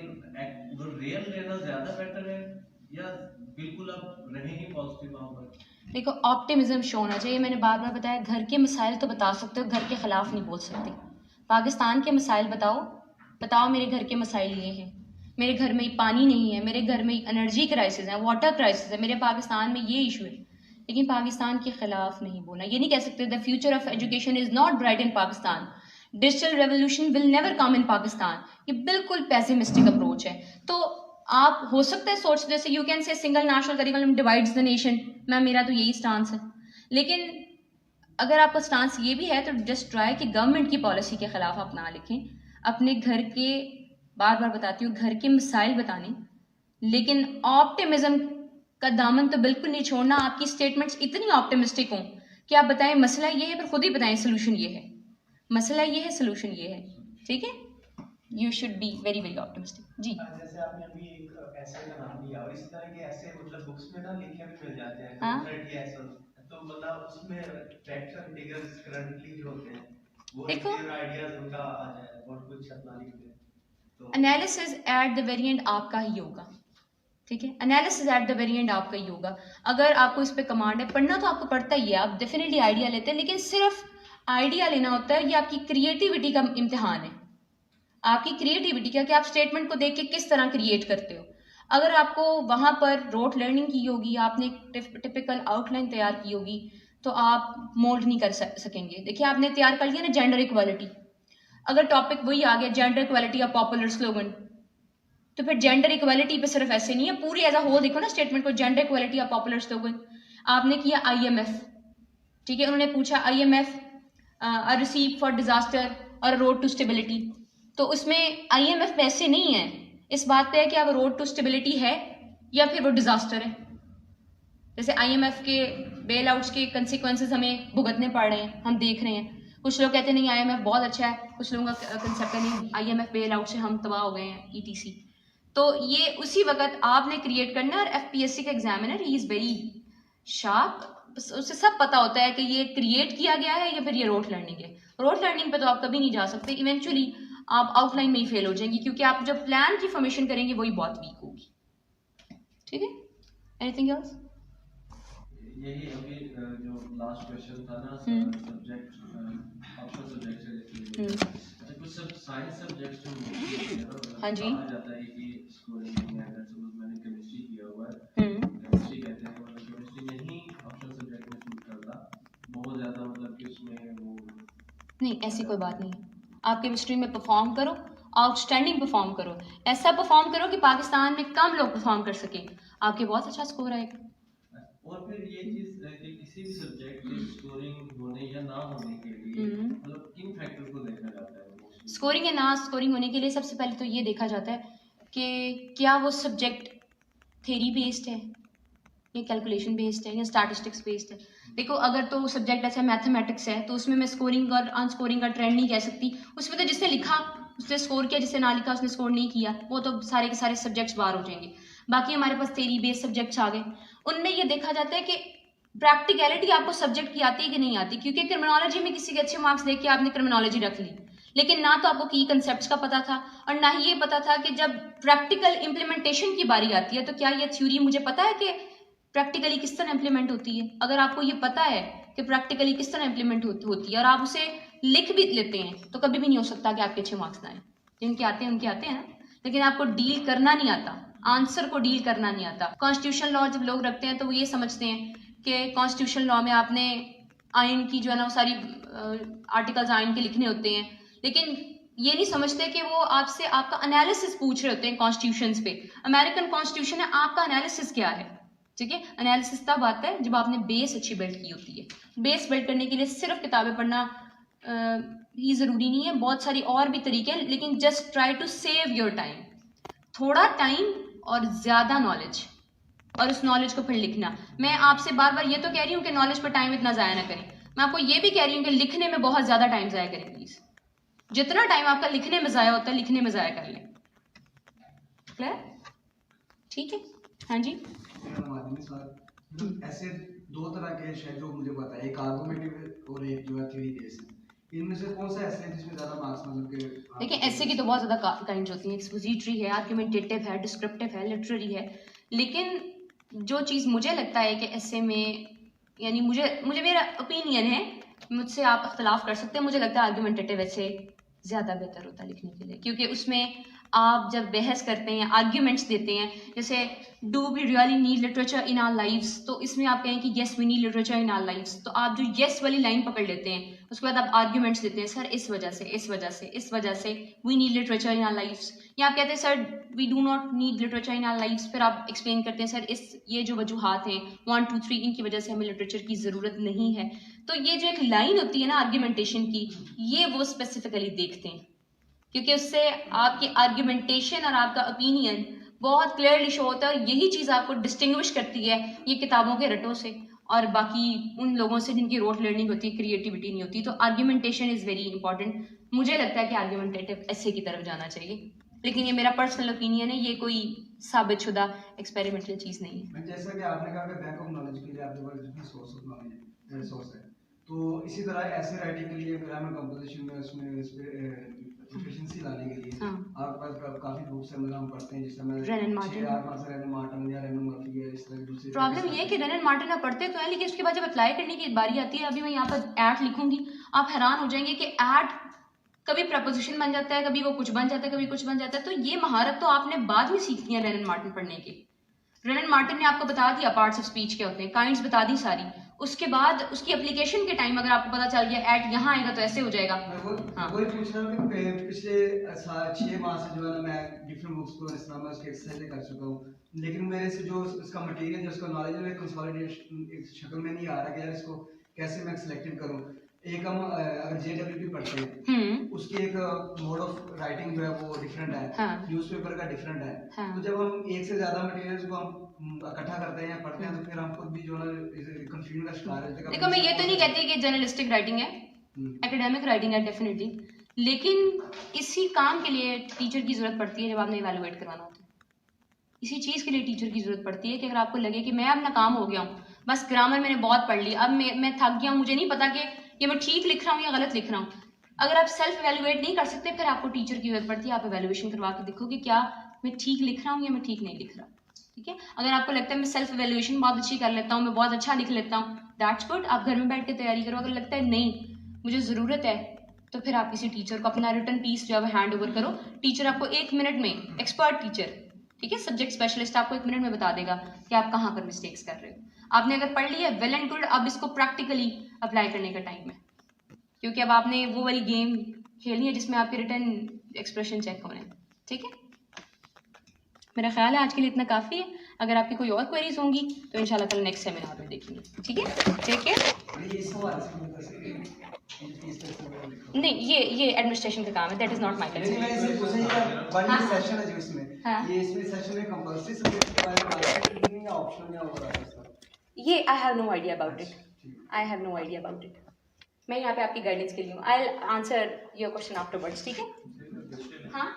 वो रियल लेना ज्यादा बेटर है या बिल्कुल आप रहे ही पॉजिटिव वहां पर? देखो, ऑप्टिमिज्म शो होना चाहिए। मैंने बार बार बताया, घर के मसाइल तो बता सकते हो, घर के खिलाफ नहीं बोल सकते। पाकिस्तान के मसाइल बताओ मेरे घर के मसाइल ये हैं, मेरे घर में पानी नहीं है, मेरे घर में एनर्जी क्राइसिस है, वाटर क्राइसिस है, मेरे पाकिस्तान में ये इशू है। लेकिन पाकिस्तान के खिलाफ नहीं बोलना। ये नहीं कह सकते the future of education is not bright in Pakistan, digital revolution will never come in Pakistan. ये बिल्कुल पेसिमिस्टिक अप्रोच है। तो आप हो सकता है सोच, जैसे you can say single national curriculum divides the nation, मेरा तो यही स्टांस है। लेकिन अगर आपका स्टांस ये भी है तो जस्ट ट्राई कि गवर्नमेंट की पॉलिसी के खिलाफ आप ना लिखें। अपने घर के, बार बार बताती हूँ, घर के मसाइल बताने, लेकिन ऑप्टिमिज्म का दामन तो बिल्कुल नहीं छोड़ना। आपकी स्टेटमेंट्स इतनी ऑप्टिमिस्टिक हों कि आप बताएं मसला ये है, पर खुद ही बताएं सोल्यूशन ये है, मसला ये है, सोल्यूशन ये है, ठीक है। You should be very very optimistic. जी, जैसे आपने अभी एक ऐसे का नाम लिया, और इस तरह के ऐसे मतलब बुक्स में ना लिखे भी मिल जाते हैं, हाँ? तो मतलब उसमें फैक्ट्स एंड फिगर्स करंटली जो होते हैं वो देखो, आइडियाज उनका आ जाए और कुछ अपना लिख दे, तो analysis at the very and आपका ही होगा, ठीक है। Analysis at the very and आपका ही होगा। अगर आपको इस पे कमांड है, पढ़ना तो आपको पड़ता ही है, आप डेफिनेटली आइडिया लेते हैं, लेकिन सिर्फ आइडिया लेना होता है, ये आपकी क्रिएटिविटी का इम्तिहान है, आपकी क्रिएटिविटी का, कि आप स्टेटमेंट को देख के किस तरह क्रिएट करते हो। अगर आपको वहां पर रोट लर्निंग की होगी, आपने टिपिकल आउटलाइन तैयार की होगी, तो आप मोल्ड नहीं कर सकेंगे। देखिए, आपने तैयार कर लिया ना जेंडर इक्वालिटी, अगर टॉपिक वही आ गया जेंडर इक्वालिटी या पॉपुलर स्लोगन, तो फिर जेंडर इक्वालिटी पे सिर्फ ऐसे नहीं है, पूरी एज अ होल देखो ना स्टेटमेंट को, जेंडर इक्वालिटी या पॉपुलर स्लोगन। आपने किया IMF, ठीक है, उन्होंने पूछा IMF a receipt for disaster और रोड टू स्टेबिलिटी, तो उसमें IMF में ऐसे नहीं है, इस बात पे है कि अब रोड टू स्टेबिलिटी है या फिर वो डिजास्टर है। जैसे IMF के बेल आउट्स के कंसिक्वेंसेस हमें भुगतने पड़ रहे हैं, हम देख रहे हैं। कुछ लोग कहते हैं नहीं IMF बहुत अच्छा है, कुछ लोगों का कंसेप्ट है नहीं IMF बेल आउट से हम तबाह हो गए हैं, ETC। तो ये उसी वक्त आपने क्रिएट करना है। और FPSC का examiner he is very sharp, उसे सब पता होता है कि ये क्रिएट किया गया है या फिर ये रोट लर्निंग है। रोट लर्निंग पे तो आप कभी नहीं जा सकते, इवेंचुअली आप आउटलाइन में ही फेल हो जाएंगी, क्योंकि आप जब प्लान की फॉर्मेशन करेंगे वही बहुत वीक होगी, ठीक है। Anything else? यही अभी जो लास्ट क्वेश्चन था ना, सब्जेक्ट ऑप्शनल सब्जेक्ट से, अच्छा कुछ सब साइंस सब्जेक्ट्स जो होते हैं, हाँ जी, कहा जाता है कि स्कोरिंग नहीं है, जैसे मैंने केमिस्ट्री किया हुआ है, केमिस्ट्री कहते हैं, मतलब केमिस्ट्री नहीं ऑप्शनल सब्जेक्ट में शूट करता बहुत ज्यादा, मतलब कि उसमें वो नहीं, ऐसी कोई बात नहीं है। आप केमिस्ट्री में परफॉर्म करो, आउटस्टैंडिंग परफॉर्म करो, ऐसा परफॉर्म करो कि पाकिस्तान में कम लोग परफॉर्म कर सके, आपके बहुत अच्छा स्कोर आएगा। और फिर ये चीज कि किसी भी सब्जेक्ट के स्कोरिंग होने या ना होने के लिए मतलब किन फैक्टर को देखा जाता है? स्कोरिंग या ना स्कोरिंग होने के लिए सबसे पहले तो ये देखा जाता है कि क्या वो सब्जेक्ट थ्योरी बेस्ड है या कैलकुलेशन बेस्ड है या स्टैटिस्टिक्स बेस्ड है। देखो, अगर तो सब्जेक्ट ऐसा मैथमेटिक्स है तो उसमें मैं स्कोरिंग और अनस्कोरिंग का ट्रेंड नहीं कह सकती। उसमें तो जिसने लिखा उसने स्कोर किया, जिसने ना लिखा उसने स्कोर नहीं किया, वो तो सारे के सारे सब्जेक्ट्स बाहर हो जाएंगे। बाकी हमारे पास थ्योरी बेस्ड सब्जेक्ट्स आ गए, उनमें ये देखा जाता है कि प्रैक्टिकलिटी आपको सब्जेक्ट की आती है कि नहीं आती। क्योंकि क्रिमिनोलॉजी में किसी के अच्छे मार्क्स देख के आपने क्रिमिनोलॉजी रख ली, लेकिन ना तो आपको की कंसेप्ट्स का पता था और ना ही ये पता था कि जब प्रैक्टिकल इम्प्लीमेंटेशन की बारी आती है तो क्या ये थ्योरी मुझे पता है कि प्रैक्टिकली किस तरह इम्प्लीमेंट होती है। अगर आपको ये पता है कि प्रैक्टिकली किस तरह इम्प्लीमेंट होती है और आप उसे लिख भी लेते हैं तो कभी भी नहीं हो सकता कि आपके अच्छे मार्क्स ना आए। जिनके आते हैं उनके आते हैं ना, लेकिन आपको डील करना नहीं आता, आंसर को डील करना नहीं आता। कॉन्स्टिट्यूशन लॉ जब लोग रखते हैं तो वो ये समझते हैं कि कॉन्स्टिट्यूशन लॉ में आपने आयन की जो है ना वो सारी आर्टिकल्स आयन के लिखने होते हैं, लेकिन ये नहीं समझते कि वो आपसे आपका एनालिसिस पूछ रहे होते हैं कॉन्स्टिट्यूशंस पे। अमेरिकन कॉन्स्टिट्यूशन है, आपका एनालिसिस क्या है? ठीक है, एनालिसिस तब आता है जब आपने बेस अच्छी बिल्ड की होती है। बेस बिल्ड करने के लिए सिर्फ किताबें पढ़ना ही ज़रूरी नहीं है, बहुत सारी और भी तरीके हैं, लेकिन just try to save your time. थोड़ा टाइम और ज़्यादा नॉलेज, और उस नॉलेज को फिर लिखना। मैं आपसे बार बार ये तो कह रही हूँ कि नॉलेज पर टाइम इतना ज़ाया ना करें, मैं आपको ये भी कह रही हूँ कि लिखने में बहुत ज़्यादा टाइम ज़ाया करें प्लीज़। जितना टाइम आपका लिखने में ज़ाया होता है, लिखने में ज़ाया कर लें। क्लियर? ठीक है, हाँ जी। ऐसे दो तरह के है जो मुझे पता है, एक आर्गुमेंटिव और एक जो है थ्योरी बेस्ड। इनमें से कौन सा ऐसे है जिसमें ज्यादा मार्क्स मतलब के? देखिए, ऐसे की तो बहुत ज़्यादा काइंड होती हैं, एक्सपोजिटरी है, आर्गुमेंटेटिव है, डिस्क्रिप्टिव है, लिटरेरी है। लेकिन जो चीज़ मुझे लगता है कि ऐसे में, यानी मुझे मेरा ओपिनियन है, मुझसे आप इख्तलाफ कर सकते हैं, मुझे लगता है आर्गुमेंटेटिव ऐसे ज़्यादा बेहतर होता है लिखने के लिए, क्योंकि उसमें आप जब बहस करते हैं, आर्ग्यूमेंट्स देते हैं, जैसे do we really need literature in our lives, तो इसमें आप कहें कि yes we need literature in our lives, तो आप जो येस वाली लाइन पकड़ लेते हैं, उसके बाद आप आर्ग्यूमेंट्स देते हैं, सर इस वजह से इस वजह से इस वजह से we need literature in our lives, या आप कहते हैं sir we do not need literature in our lives, फिर आप एक्सप्लेन करते हैं सर ये जो वजूहात हैं 1 2 3 इनकी वजह से हमें लिटरेचर की ज़रूरत नहीं है। तो ये जो एक लाइन होती है ना आर्ग्यूमेंटेशन की, ये वो स्पेसिफिकली देखते हैं, क्योंकि उससे आपकी आर्ग्यूमेंटेशन और आपका ओपिनियन बहुत क्लियरली शो होता है। यही चीज़ आपको डिस्टिंग्विश करती है ये किताबों के रटों से और बाकी उन लोगों से जिनकी रोट लर्निंग होती है, क्रिएटिविटी नहीं होती। तो आर्ग्यूमेंटेशन इज़ वेरी इंपॉर्टेंट। मुझे लगता है कि आर्ग्यूमेंटेटिव ऐसे की तरफ जाना चाहिए, लेकिन ये मेरा पर्सनल ओपिनियन है, ये कोई साबित शुदा एक्सपेरिमेंटल चीज़ नहीं है। जैसा कि आपने कहा कि बैंक ऑफ नॉलेज के लिए आपके पास जितनी सोर्स ऑफ नॉलेज रिसोर्स है, तो इसी तरह ऐसे राइटिंग के लिए ग्रामर कंपोजिशन में उसमें एफिशिएंसी लाने के लिए आपके पास काफी बुक्स हैं, मतलब हम पढ़ते हैं, जिसमें रेनन मार्टिन या रेनन मर्फी है, इस तरह दूसरे। प्रॉब्लम ये है कि रेनन मार्टिन आप पढ़ते तो हैं, लेकिन उसके बाद जब अप्लाई करने की बारी आती है, अभी मैं यहाँ पर ऐड लिखूंगी, आप हैरान हो जाएंगे कि ऐड कभी प्रपोजिशन बन जाता है, कभी वो कुछ बन जाता है, कभी कुछ बन जाता है। तो ये महारत तो आपने बाद में सीखनी है रेनन मार्टिन पढ़ने की। रेनन मार्टिन ने आपको बता दिया पार्ट्स ऑफ स्पीच क्या होते हैं, काइंड्स बता दी सारी, उसके बाद उसकी एप्लीकेशन के टाइम अगर आपको पता चल गया ऐड यहाँ आएगा तो ऐसे हो जाएगा। हाँ, वही पूछ रहा हूँ कि पिछले 6 माह से जो है ना मैं डिफरेंट बुक्स को इस तरह उसके एक्सरसाइज कर चुका हूँ, लेकिन मेरे से जो उसका मटेरियल, जो उसका नॉलेज है, कंसोलिडेशन शक्ल में नहीं आ रहा कि यार इसको कैसे मैं सिलेक्टिव करूँ। एक हम अगर JWP पढ़ते हैं, उसकी एक मोड ऑफ राइटिंग जो है वो डिफरेंट है, न्यूज़पेपर का डिफरेंट है। तो जब हम एक से ज्यादा मटेरियल्स को हम इकट्ठा करते हैं, पढ़ते हैं, तो फिर हम खुद भी जो है कंफ्यूजन का शिकार होते हैं। देखो, मैं ये तो नहीं कहती कि जर्नलिस्टिक राइटिंग है, एकेडमिक राइटिंग है डेफिनेटली, लेकिन इसी काम के लिए टीचर की जरूरत पड़ती है जब आपने इवैल्यूएट करवाना होता है। इसी चीज़ के लिए टीचर की जरूरत पड़ती है कि अगर आपको लगे कि मैं अपना काम हो गया हूँ, बस ग्रामर मैंने बहुत पढ़ ली, अब मैं थक गया हूँ, मुझे नहीं पता कि ये मैं ठीक लिख रहा हूँ या गलत लिख रहा हूँ। अगर आप सेल्फ इवैल्यूएट नहीं कर सकते, फिर आपको टीचर की जरूरत पड़ती है। आप इवैल्यूएशन करवा के देखो कि क्या मैं ठीक लिख रहा हूँ या मैं ठीक नहीं लिख रहा। ठीक है, अगर आपको लगता है मैं सेल्फ इवैल्यूएशन बहुत अच्छी कर लेता हूँ, मैं बहुत अच्छा लिख लेता हूँ, दैट्स गुड, आप घर में बैठ के तैयारी करो। अगर लगता है नहीं मुझे ज़रूरत है, तो फिर आप किसी टीचर को अपना रिटर्न पीस जो है हैंड ओवर करो। टीचर आपको 1 मिनट में, एक्सपर्ट टीचर, ठीक है, सब्जेक्ट स्पेशलिस्ट, आपको 1 मिनट में बता देगा कि आप कहाँ पर मिस्टेक्स कर रहे हो। आपने अगर पढ़ लिया वेल एंड गुड, अब इसको प्रैक्टिकली अप्लाई करने का टाइम है, क्योंकि अब आपने वो वाली गेम खेलनी है जिसमें आपके रिटर्न एक्सप्रेशन चेक हो रहे हैं। ठीक है, मेरा ख्याल है आज के लिए इतना काफ़ी है। अगर आपकी कोई और क्वेरीज होंगी तो इंशाल्लाह कल नेक्स्ट सेमिनार में देखेंगे। ठीक है, ठीक है। नहीं, ये एडमिनिस्ट्रेशन का काम है, that is not my concern. Session है जो इसमें, ये इसमें सेशन में कंपल्सरी सब्जेक्ट के बारे में बात करनी है या ऑप्शनल या ओवरऑल? ये I have no idea about it, I have no idea about it. मैं यहाँ पे आपकी गाइडेंस के लिए हूँ। I will answer your question afterwards. ठीक है, हाँ।